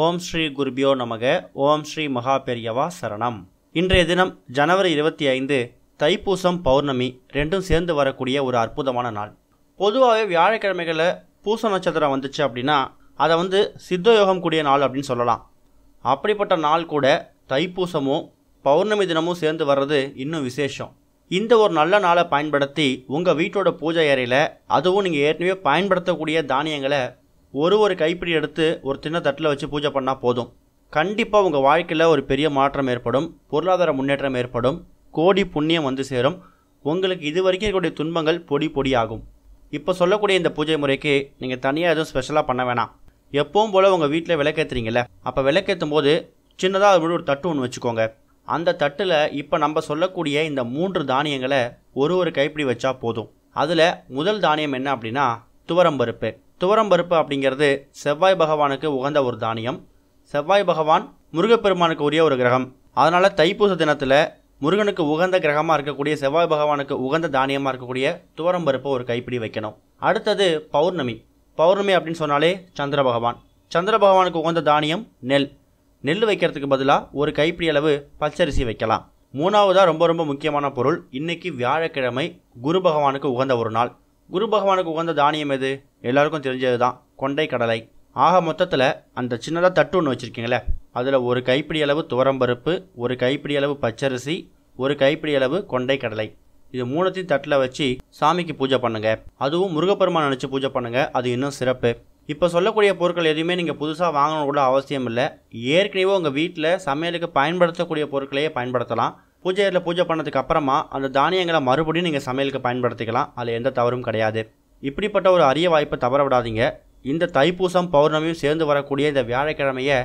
ஓம் ஸ்ரீ குருபியோ நமக. ஓம் ஸ்ரீ மகா பெரியவா சரணம். இன்றைய தினம் ஜனவரி 25 தைப்பூசம் பௌர்ணமி ரெண்டும் சேர்ந்து வரக்கூடிய ஒரு அற்புதமான நாள். பொதுவாகவே வியாழக்கிழமைகளில் பூச நட்சத்திரம் வந்துச்சு அப்படின்னா அதை சித்தயோகம் கூடிய நாள் அப்படின்னு சொல்லலாம். அப்படிப்பட்ட நாள் கூட தைப்பூசமும் பௌர்ணமி தினமும் சேர்ந்து வர்றது இன்னும் விசேஷம். இந்த ஒரு நல்ல நாளை பயன்படுத்தி உங்கள் வீட்டோட பூஜை அறையில், அதுவும் நீங்கள் ஏற்கனவே பயன்படுத்தக்கூடிய தானியங்களை ஒரு கைப்பிடி எடுத்து ஒரு சின்ன தட்டில் வச்சு பூஜை பண்ணால் போதும். கண்டிப்பாக உங்கள் வாழ்க்கையில் ஒரு பெரிய மாற்றம் ஏற்படும், பொருளாதார முன்னேற்றம் ஏற்படும், கோடி புண்ணியம் வந்து சேரும். உங்களுக்கு இது வரைக்கும் இருக்கக்கூடிய துன்பங்கள் பொடி பொடியாகும். இப்போ சொல்லக்கூடிய இந்த பூஜை முறைக்கு நீங்கள் தனியாக எதுவும் ஸ்பெஷலாக பண்ண வேணாம். எப்பவும் போல் உங்கள் வீட்டில் விளக்கேற்றுறீங்கள, அப்போ விளக்கேற்றும் போது சின்னதாக அது ஒரு தட்டு ஒன்று வச்சுக்கோங்க. அந்த தட்டில் இப்போ நம்ம சொல்லக்கூடிய இந்த 3 தானியங்களை ஒரு கைப்பிடி வச்சா போதும். அதில் முதல் தானியம் என்ன அப்படின்னா துவரம்பருப்பு. துவரம்பருப்பு அப்படிங்கிறது செவ்வாய் பகவானுக்கு உகந்த ஒரு தானியம். செவ்வாய் பகவான் முருகப்பெருமானுக்கு உரிய ஒரு கிரகம். அதனால் தைப்பூச தினத்தில் முருகனுக்கு உகந்த கிரகமாக இருக்கக்கூடிய செவ்வாய் பகவானுக்கு உகந்த தானியமாக இருக்கக்கூடிய துவரம்பருப்பை ஒரு கைப்பிடி வைக்கணும். அடுத்தது பௌர்ணமி. பௌர்ணமி அப்படின்னு சொன்னாலே சந்திர பகவான். சந்திர பகவானுக்கு உகந்த தானியம் நெல். நெல் வைக்கிறதுக்கு பதிலாக ஒரு கைப்பிடி அளவு பச்சரிசி வைக்கலாம். மூணாவதாக ரொம்ப முக்கியமான பொருள், இன்னைக்கு வியாழக்கிழமை குரு பகவானுக்கு உகந்த ஒரு நாள். குரு பகவானுக்கு உகந்த தானியம் எது? எல்லாருக்கும் தெரிஞ்சது தான், கொண்டை கடலை. ஆக மொத்தத்தில் அந்த சின்னதாக தட்டு ஒன்று வச்சுருக்கீங்களே, அதில் ஒரு கைப்பிடி அளவு துவரம்பருப்பு, ஒரு கைப்பிடி அளவு பச்சரிசி, ஒரு கைப்பிடி அளவு கொண்டை கடலை, இது 3த்தையும் தட்டில் வச்சு சாமிக்கு பூஜை பண்ணுங்க. அதுவும் முருகப்பெருமான் நினச்சி பூஜை பண்ணுங்க, அது இன்னும் சிறப்பு. இப்போ சொல்லக்கூடிய பொருட்கள் எதுவுமே நீங்கள் புதுசாக வாங்கணும் கூட அவசியம் இல்லை. ஏற்கனவே உங்கள் வீட்டில் சமையலுக்கு பயன்படுத்தக்கூடிய பொருட்களையே பயன்படுத்தலாம். பூஜையில் பூஜை பண்ணதுக்கு அப்புறமா அந்த தானியங்களை மறுபடியும் நீங்கள் சமையலுக்கு பயன்படுத்திக்கலாம். அதில் எந்த தவறும் கிடையாது. இப்படிப்பட்ட ஒரு அரிய வாய்ப்பை தவற விடாதீங்க. இந்த தைப்பூசம் பௌர்ணமியும் சேர்ந்து வரக்கூடிய இந்த வியாழக்கிழமையை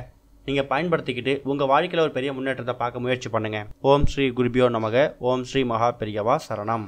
நீங்கள் பயன்படுத்திக்கிட்டு உங்கள் வாழ்க்கையில் ஒரு பெரிய முன்னேற்றத்தை பார்க்க முயற்சி பண்ணுங்கள். ஓம் ஸ்ரீ குருபியோ நமக. ஓம் ஸ்ரீ மகா பெரியவா சரணம்.